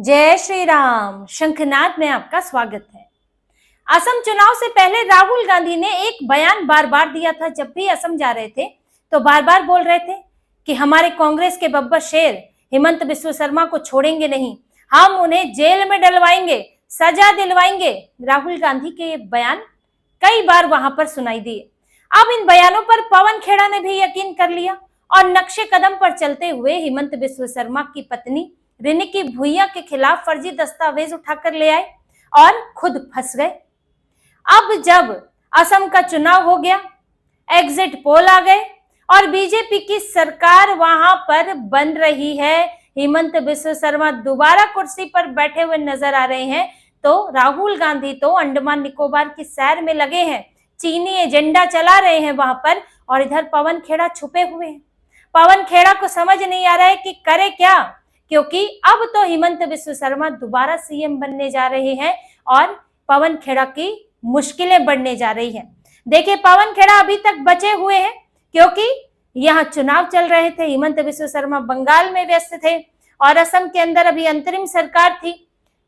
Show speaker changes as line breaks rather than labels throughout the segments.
जय श्री राम। शंखनाद में आपका स्वागत है। असम चुनाव से पहले राहुल गांधी ने एक बयान बार बार दिया था। जब भी असम जा रहे थे तो बार बार बोल रहे थे कि हमारे कांग्रेस के बब्बर शेर हेमंत बिस्व शर्मा को छोड़ेंगे नहीं, हम उन्हें जेल में डलवाएंगे, सजा दिलवाएंगे। राहुल गांधी के ये बयान कई बार वहां पर सुनाई दिए। अब इन बयानों पर पवन खेड़ा ने भी यकीन कर लिया और नक्शे कदम पर चलते हुए हेमंत बिस्व शर्मा की पत्नी रिनिकी भुइयां के खिलाफ फर्जी दस्तावेज उठाकर ले आए और खुद फंस गए। अब जब असम का चुनाव हो गया, एग्जिट पोल आ गए और बीजेपी की सरकार वहां पर बन रही है, हेमंत बिस्व शर्मा दोबारा कुर्सी पर बैठे हुए नजर आ रहे हैं, तो राहुल गांधी तो अंडमान निकोबार की सैर में लगे हैं, चीनी एजेंडा चला रहे हैं वहां पर, और इधर पवन खेड़ा छुपे हुए हैं। पवन खेड़ा को समझ नहीं आ रहा है कि करे क्या, क्योंकि अब तो हेमंत बिस्व शर्मा दोबारा सीएम बनने जा रहे हैं और पवन खेड़ा की मुश्किलें बढ़ने जा रही हैं। देखिए, पवन खेड़ा अभी तक बचे हुए हैं क्योंकि यहाँ चुनाव चल रहे थे। हेमंत बिस्व शर्मा बंगाल में व्यस्त थे और असम के अंदर अभी अंतरिम सरकार थी,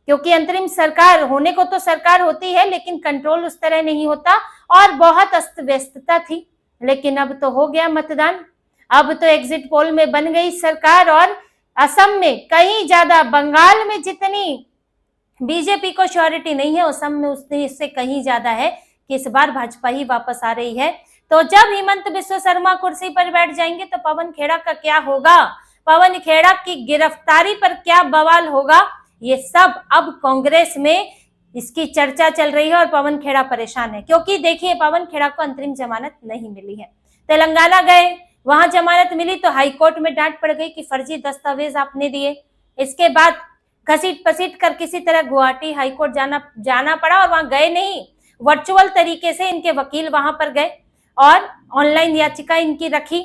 क्योंकि अंतरिम सरकार होने को तो सरकार होती है लेकिन कंट्रोल उस तरह नहीं होता और बहुत अस्त व्यस्तता थी। लेकिन अब तो हो गया मतदान, अब तो एग्जिट पोल में बन गई सरकार और असम में कहीं ज्यादा, बंगाल में जितनी बीजेपी को श्योरिटी नहीं है, असम में उससे कहीं ज्यादा है कि इस बार भाजपा ही वापस आ रही है। तो जब हेमंत बिस्व शर्मा कुर्सी पर बैठ जाएंगे तो पवन खेड़ा का क्या होगा, पवन खेड़ा की गिरफ्तारी पर क्या बवाल होगा, ये सब अब कांग्रेस में इसकी चर्चा चल रही है और पवन खेड़ा परेशान है। क्योंकि देखिए, पवन खेड़ा को अंतरिम जमानत नहीं मिली है। तेलंगाना गए, वहां जमानत मिली तो हाईकोर्ट में डांट पड़ गई कि फर्जी दस्तावेज आपने दिए। इसके बाद घसीट पसीट कर किसी तरह गुवाहाटी हाईकोर्ट जाना पड़ा और वहां गए नहीं, वर्चुअल तरीके से इनके वकील वहां पर गए और ऑनलाइन याचिका इनकी रखी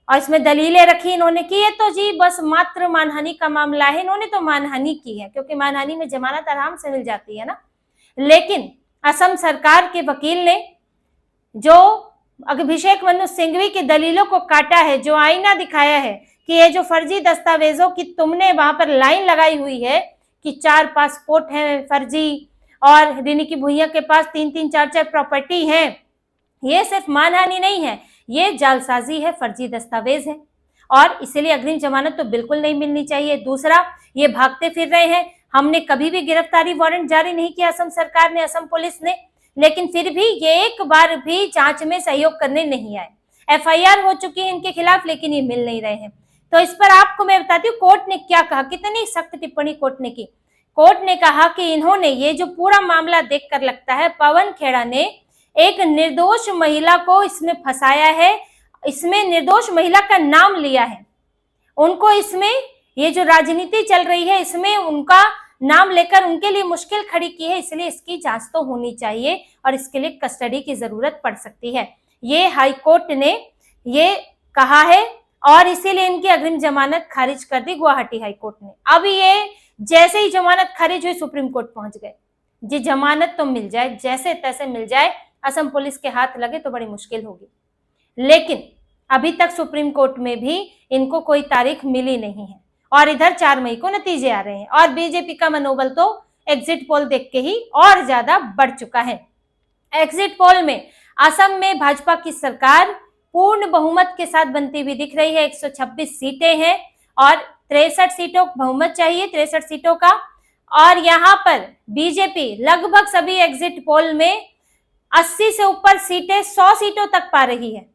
और इसमें दलीलें रखी इन्होंने कि ये तो जी बस मात्र मानहानि का मामला है। इन्होंने तो मानहानि की है क्योंकि मानहानि में जमानत आराम से मिल जाती है ना। लेकिन असम सरकार के वकील ने जो अभिषेक मनु सिंघवी की दलीलों को काटा है, जो आईना दिखाया है कि ये जो फर्जी दस्तावेजों की तुमने वहां पर लाइन लगाई हुई है कि 4 पासपोर्ट हैं फर्जी और रिनिकी भुइयां के पास 3-3 4-4 प्रॉपर्टी है, ये सिर्फ मानहानि नहीं है, ये जालसाजी है, फर्जी दस्तावेज है और इसलिए अग्रिम जमानत तो बिल्कुल नहीं मिलनी चाहिए। दूसरा, ये भागते फिर रहे हैं, हमने कभी भी गिरफ्तारी वारंट जारी नहीं किया असम सरकार ने, असम पुलिस ने, लेकिन फिर भी ये एक बार भी जांच में सहयोग करने नहीं आए। एफआईआर हो चुकी है इनके खिलाफ लेकिन ये मिल नहीं रहे हैं। तो इस पर आपको मैं बताती हूँ कोर्ट ने क्या कहा, कितनी सख्त टिप्पणी कोर्ट ने की। कोर्ट ने कहा कि इन्होंने ये जो पूरा मामला देखकर लगता है पवन खेड़ा ने एक निर्दोष महिला को इसमें फंसाया है, इसमें निर्दोष महिला का नाम लिया है, उनको इसमें ये जो राजनीति चल रही है इसमें उनका नाम लेकर उनके लिए मुश्किल खड़ी की है, इसलिए इसकी जांच तो होनी चाहिए और इसके लिए कस्टडी की जरूरत पड़ सकती है। ये हाई कोर्ट ने ये कहा है और इसीलिए इनकी अग्रिम जमानत खारिज कर दी गुवाहाटी हाई कोर्ट ने। अब ये जैसे ही जमानत खारिज हुई सुप्रीम कोर्ट पहुंच गए, जी जमानत तो मिल जाए, जैसे तैसे मिल जाए, असम पुलिस के हाथ लगे तो बड़ी मुश्किल होगी। लेकिन अभी तक सुप्रीम कोर्ट में भी इनको कोई तारीख मिली नहीं है और इधर 4 मई को नतीजे आ रहे हैं और बीजेपी का मनोबल तो एग्जिट पोल देख के ही और ज्यादा बढ़ चुका है। एग्जिट पोल में असम में भाजपा की सरकार पूर्ण बहुमत के साथ बनती हुई दिख रही है। 126 सीटें हैं और 63 सीटों बहुमत चाहिए, 63 सीटों का, और यहाँ पर बीजेपी लगभग सभी एग्जिट पोल में 80 से ऊपर सीटें, 100 सीटों तक पा रही है।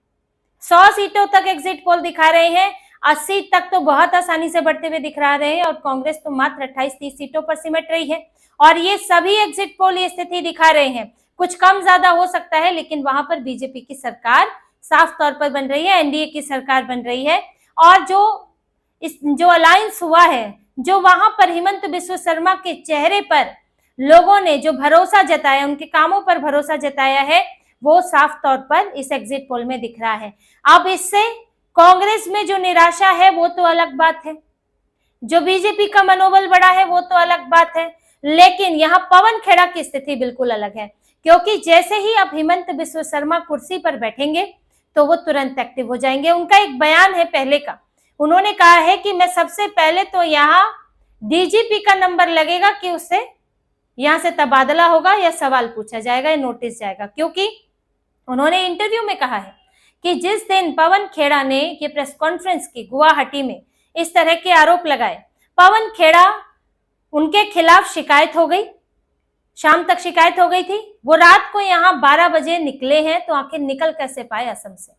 100 सीटों तक एग्जिट पोल दिखा रहे हैं, 80 तक तो बहुत आसानी से बढ़ते हुए दिख रहे हैं और कांग्रेस तो मात्र 28-30 सीटों पर सिमट रही है। और ये सभी एग्जिट पोल ये स्थिति दिखा रहे हैं, कुछ कम ज्यादा हो सकता है लेकिन वहां पर बीजेपी की सरकार साफ तौर पर बन रही है, एनडीए की सरकार बन रही है। और जो अलायंस हुआ है, जो वहां पर हेमंत बिस्व शर्मा के चेहरे पर लोगों ने जो भरोसा जताया, उनके कामों पर भरोसा जताया है, वो साफ तौर पर इस एग्जिट पोल में दिख रहा है। अब इससे कांग्रेस में जो निराशा है वो तो अलग बात है, जो बीजेपी का मनोबल बढ़ा है वो तो अलग बात है, लेकिन यहाँ पवन खेड़ा की स्थिति बिल्कुल अलग है। क्योंकि जैसे ही अब हेमंत बिस्व शर्मा कुर्सी पर बैठेंगे तो वो तुरंत एक्टिव हो जाएंगे। उनका एक बयान है पहले का, उन्होंने कहा है कि मैं सबसे पहले तो यहाँ डीजीपी का नंबर लगेगा कि उससे यहां से तबादला होगा या सवाल पूछा जाएगा या नोटिस जाएगा, क्योंकि उन्होंने इंटरव्यू में कहा है कि जिस दिन पवन खेड़ा ने ये प्रेस कॉन्फ्रेंस की गुवाहाटी में, इस तरह के आरोप लगाए, पवन खेड़ा उनके खिलाफ शिकायत हो गई, शाम तक शिकायत हो गई थी। वो रात को यहाँ 12 बजे निकले हैं, तो आखिर निकल कैसे पाए असम से?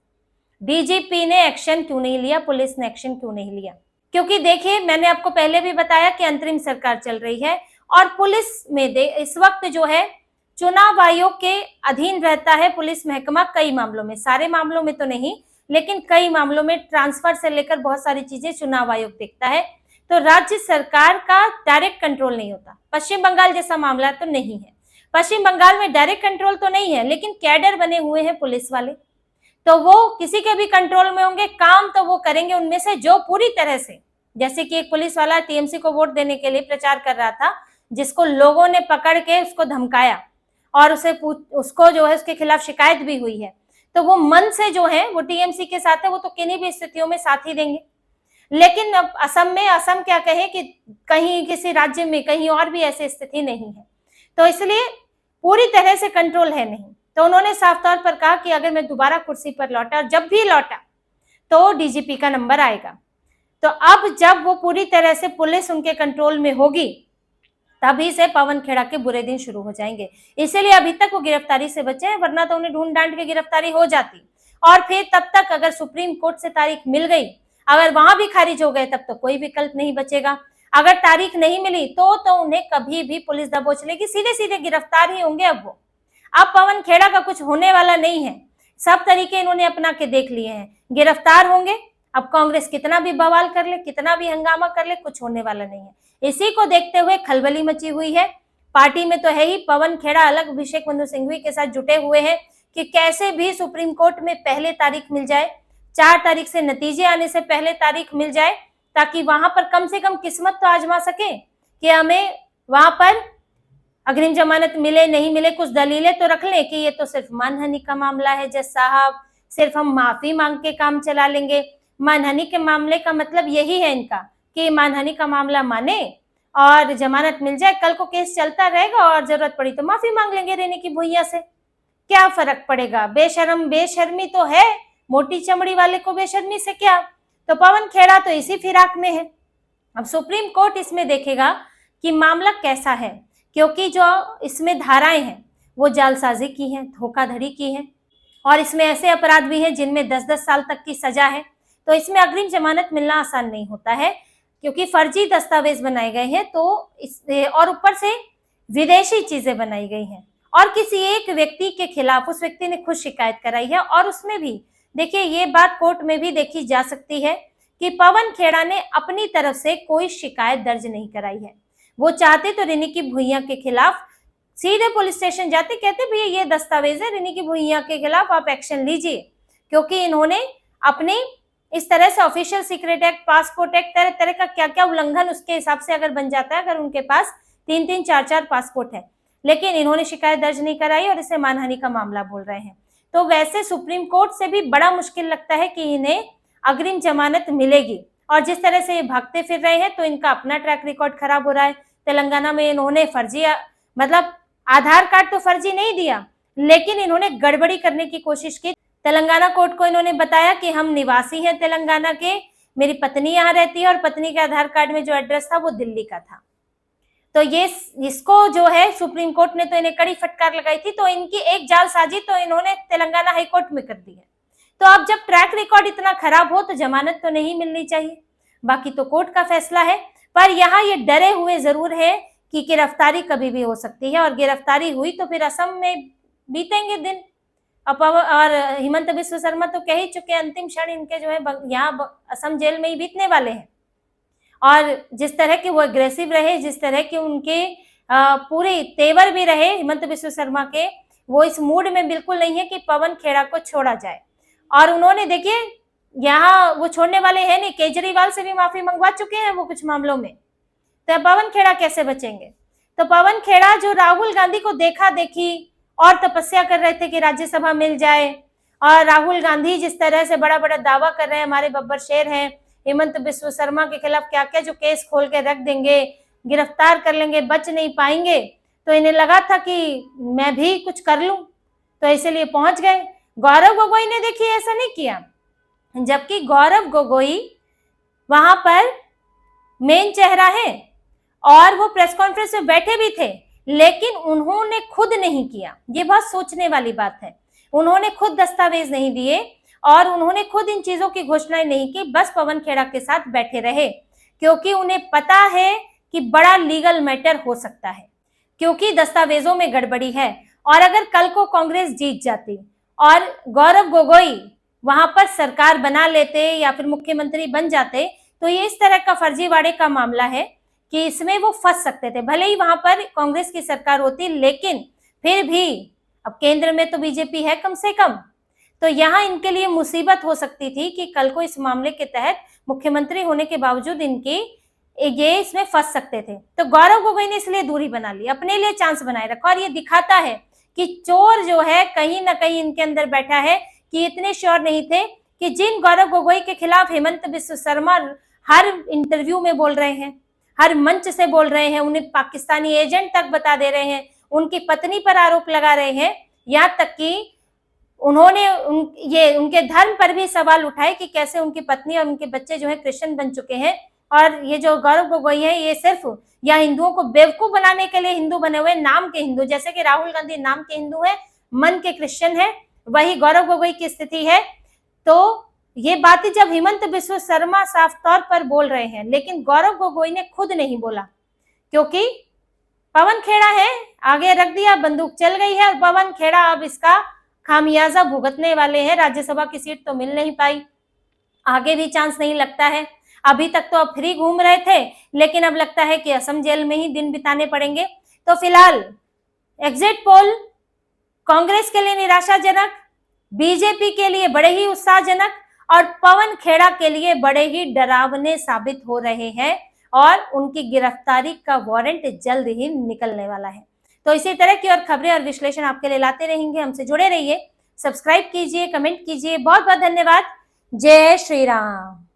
डीजीपी ने एक्शन क्यों नहीं लिया, पुलिस ने एक्शन क्यों नहीं लिया? क्योंकि देखिए, मैंने आपको पहले भी बताया कि अंतरिम सरकार चल रही है और पुलिस में इस वक्त जो है चुनाव आयोग के अधीन रहता है पुलिस महकमा। कई मामलों में, सारे मामलों में तो नहीं, लेकिन कई मामलों में ट्रांसफर से लेकर बहुत सारी चीजें चुनाव आयोग देखता है। तो राज्य सरकार का डायरेक्ट कंट्रोल नहीं होता। पश्चिम बंगाल जैसा मामला तो नहीं है, पश्चिम बंगाल में डायरेक्ट कंट्रोल तो नहीं है, लेकिन कैडर बने हुए हैं पुलिस वाले, तो वो किसी के भी कंट्रोल में होंगे। काम तो वो करेंगे उनमें से जो पूरी तरह से, जैसे कि एक पुलिस वाला टीएमसी को वोट देने के लिए प्रचार कर रहा था, जिसको लोगों ने पकड़ के उसको धमकाया और उसको जो है उसके खिलाफ शिकायत भी हुई है, तो वो मन से जो है वो टीएमसी के साथ है, वो तो किन्हीं भी स्थितियों में साथ ही देंगे। लेकिन अब असम में, असम क्या कहे कि कहीं किसी राज्य में कहीं और भी ऐसी स्थिति नहीं है, तो इसलिए पूरी तरह से कंट्रोल है नहीं। तो उन्होंने साफ तौर पर कहा कि अगर मैं दोबारा कुर्सी पर लौटा, और जब भी लौटा, तो डीजीपी का नंबर आएगा। तो अब जब वो पूरी तरह से पुलिस उनके कंट्रोल में होगी, तभी से पवन खेड़ा के बुरे दिन शुरू हो जाएंगे। इसीलिए अभी तक वो गिरफ्तारी से बचे हैं, वरना तो उन्हें ढूंढ डांट के गिरफ्तारी हो जाती। और फिर तब तक अगर सुप्रीम कोर्ट से तारीख मिल गई, अगर वहां भी खारिज हो गए, तब तो कोई विकल्प नहीं बचेगा। अगर तारीख नहीं मिली तो उन्हें कभी भी पुलिस दबोच लेगी, सीधे सीधे गिरफ्तार ही होंगे। अब पवन खेड़ा का कुछ होने वाला नहीं है, सब तरीके इन्होंने अपना के देख लिए हैं, गिरफ्तार होंगे। अब कांग्रेस कितना भी बवाल कर ले, कितना भी हंगामा कर ले, कुछ होने वाला नहीं है। इसी को देखते हुए खलबली मची हुई है पार्टी में, तो है ही। पवन खेड़ा अलग अभिषेक मनु सिंघवी के साथ जुटे हुए हैं कि कैसे भी सुप्रीम कोर्ट में पहले तारीख मिल जाए, 4 तारीख से नतीजे आने से पहले तारीख मिल जाए, ताकि वहां पर कम से कम किस्मत तो आजमा सके कि हमें वहां पर अग्रिम जमानत मिले नहीं मिले, कुछ दलीलें तो रख लें कि ये तो सिर्फ मानहानि का मामला है जज साहब, सिर्फ हम माफी मांग के काम चला लेंगे। मानहानि के मामले का मतलब यही है इनका कि मानहानि का मामला माने और जमानत मिल जाए, कल को केस चलता रहेगा और जरूरत पड़ी तो माफी मांग लेंगे रेने की भुइयां से, क्या फर्क पड़ेगा। बेशर्मी तो है, मोटी चमड़ी वाले को बेशर्मी से क्या। तो पवन खेड़ा तो इसी फिराक में है। अब सुप्रीम कोर्ट इसमें देखेगा कि मामला कैसा है, क्योंकि जो इसमें धाराएं हैं वो जालसाजी की हैं, धोखाधड़ी की हैं, और इसमें ऐसे अपराध भी हैं जिनमें 10-10 साल तक की सजा है। तो इसमें अग्रिम जमानत मिलना आसान नहीं होता है, क्योंकि फर्जी दस्तावेज बनाए गए हैं, तो और ऊपर से विदेशी चीजें बनाई गई हैं, और किसी एक व्यक्ति के खिलाफ उस व्यक्ति ने खुद शिकायत कराई है। और उसमें भी देखिए, ये बात कोर्ट में भी देखी जा सकती है कि पवन खेड़ा ने अपनी तरफ से कोई शिकायत दर्ज नहीं कराई है। वो चाहते तो रेनी की भुइयां के खिलाफ सीधे पुलिस स्टेशन जाते, कहते भैया ये दस्तावेज है रेनी की भुइयां के खिलाफ, आप एक्शन लीजिए, क्योंकि इन्होंने अपने इस तरह से official secret act, passport act, तरह तरह का क्या क्या उल्लंघन उसके हिसाब से अगर बन जाता है, अगर उनके पास 3-3, 4-4 पासपोर्ट है, लेकिन इन्होंने शिकायत दर्ज नहीं कराई और इसे मानहानि का मामला बोल रहे हैं। तो वैसे सुप्रीम कोर्ट से भी बड़ा मुश्किल लगता है कि इन्हें अग्रिम जमानत मिलेगी, और जिस तरह से ये भागते फिर रहे हैं, तो इनका अपना ट्रैक रिकॉर्ड खराब हो रहा है। तेलंगाना में इन्होंने फर्जी, मतलब आधार कार्ड तो फर्जी नहीं दिया, लेकिन इन्होंने गड़बड़ी करने की कोशिश की। तेलंगाना कोर्ट को इन्होंने बताया कि हम निवासी हैं तेलंगाना के, मेरी पत्नी यहाँ रहती है और पत्नी के आधार कार्ड में जो एड्रेस था वो दिल्ली का था। तो ये इसको जो है सुप्रीम कोर्ट ने तो इन्हें कड़ी फटकार लगाई थी, तो इनकी एक जालसाजी तो इन्होंने तेलंगाना हाई कोर्ट में कर दी है। तो अब जब ट्रैक रिकॉर्ड इतना खराब हो तो जमानत तो नहीं मिलनी चाहिए, बाकी तो कोर्ट का फैसला है। पर यहाँ ये डरे हुए जरूर है कि गिरफ्तारी कभी भी हो सकती है, और गिरफ्तारी हुई तो फिर असम में बीतेंगे दिन। और हिमंत बिस्व शर्मा तो कह ही चुके, अंतिम क्षण इनके जो है यहाँ असम जेल में ही बीतने वाले हैं। और जिस तरह के वो अग्रेसिव रहे, जिस तरह के उनके पूरे तेवर भी रहे हिमंत बिस्व शर्मा के, वो इस मूड में बिल्कुल नहीं है कि पवन खेड़ा को छोड़ा जाए। और उन्होंने देखिए, यहाँ वो छोड़ने वाले हैं नहीं, केजरीवाल से भी माफी मंगवा चुके हैं वो कुछ मामलों में, तो पवन खेड़ा कैसे बचेंगे। तो पवन खेड़ा जो राहुल गांधी को देखा देखी और तपस्या कर रहे थे कि राज्यसभा मिल जाए, और राहुल गांधी जिस तरह से बड़ा बड़ा दावा कर रहे हैं, हमारे बब्बर शेर हैं, हेमंत बिस्व शर्मा के खिलाफ क्या क्या जो केस खोल के रख देंगे, गिरफ्तार कर लेंगे, बच नहीं पाएंगे। तो इन्हें लगा था कि मैं भी कुछ कर लूं, तो इसलिए पहुंच गए। गौरव गोगोई ने देखिए ऐसा नहीं किया, जबकि गौरव गोगोई वहां पर मेन चेहरा है और वो प्रेस कॉन्फ्रेंस में बैठे भी थे, लेकिन उन्होंने खुद नहीं किया। ये बहुत सोचने वाली बात है। उन्होंने खुद दस्तावेज नहीं दिए और उन्होंने खुद इन चीजों की घोषणाएं नहीं की, बस पवन खेड़ा के साथ बैठे रहे, क्योंकि उन्हें पता है कि बड़ा लीगल मैटर हो सकता है, क्योंकि दस्तावेजों में गड़बड़ी है। और अगर कल को कांग्रेस जीत जाती और गौरव गोगोई वहां पर सरकार बना लेते या फिर मुख्यमंत्री बन जाते, तो ये इस तरह का फर्जीवाड़े का मामला है कि इसमें वो फंस सकते थे। भले ही वहां पर कांग्रेस की सरकार होती, लेकिन फिर भी अब केंद्र में तो बीजेपी है कम से कम, तो यहाँ इनके लिए मुसीबत हो सकती थी कि कल को इस मामले के तहत मुख्यमंत्री होने के बावजूद ये इसमें फंस सकते थे। तो गौरव गोगोई ने इसलिए दूरी बना ली, अपने लिए चांस बनाए रखा, और ये दिखाता है कि चोर जो है कहीं ना कहीं इनके अंदर बैठा है, कि इतने श्योर नहीं थे कि जिन गौरव गोगोई के खिलाफ हेमंत बिस्व शर्मा हर इंटरव्यू में बोल रहे हैं, हर मंच से बोल रहे हैं, उन्हें पाकिस्तानी एजेंट तक बता दे रहे हैं, उनकी पत्नी पर आरोप लगा रहे हैं, यहाँ तक कि उन्होंने उनके धर्म पर भी सवाल उठाए कि कैसे उनकी पत्नी और उनके बच्चे जो है क्रिश्चियन बन चुके हैं, और ये जो गौरव गोगोई है ये सिर्फ या हिंदुओं को बेवकूफ बनाने के लिए हिंदू बने हुए, नाम के हिंदू, जैसे कि राहुल गांधी नाम के हिंदू है, मन के क्रिश्चियन है, वही गौरव गोगोई की स्थिति है। तो ये बातें जब हेमंत बिस्व शर्मा साफ तौर पर बोल रहे हैं, लेकिन गौरव गोगोई ने खुद नहीं बोला, क्योंकि पवन खेड़ा है, आगे रख दिया, बंदूक चल गई है, और पवन खेड़ा अब इसका खामियाजा भुगतने वाले हैं। राज्यसभा की सीट तो मिल नहीं पाई, आगे भी चांस नहीं लगता है। अभी तक तो अब फ्री घूम रहे थे, लेकिन अब लगता है कि असम जेल में ही दिन बिताने पड़ेंगे। तो फिलहाल एग्जिट पोल कांग्रेस के लिए निराशाजनक, बीजेपी के लिए बड़े ही उत्साहजनक, और पवन खेड़ा के लिए बड़े ही डरावने साबित हो रहे हैं, और उनकी गिरफ्तारी का वारंट जल्द ही निकलने वाला है। तो इसी तरह की और खबरें और विश्लेषण आपके लिए लाते रहेंगे, हमसे जुड़े रहिए, सब्सक्राइब कीजिए, कमेंट कीजिए। बहुत बहुत धन्यवाद। जय श्री राम।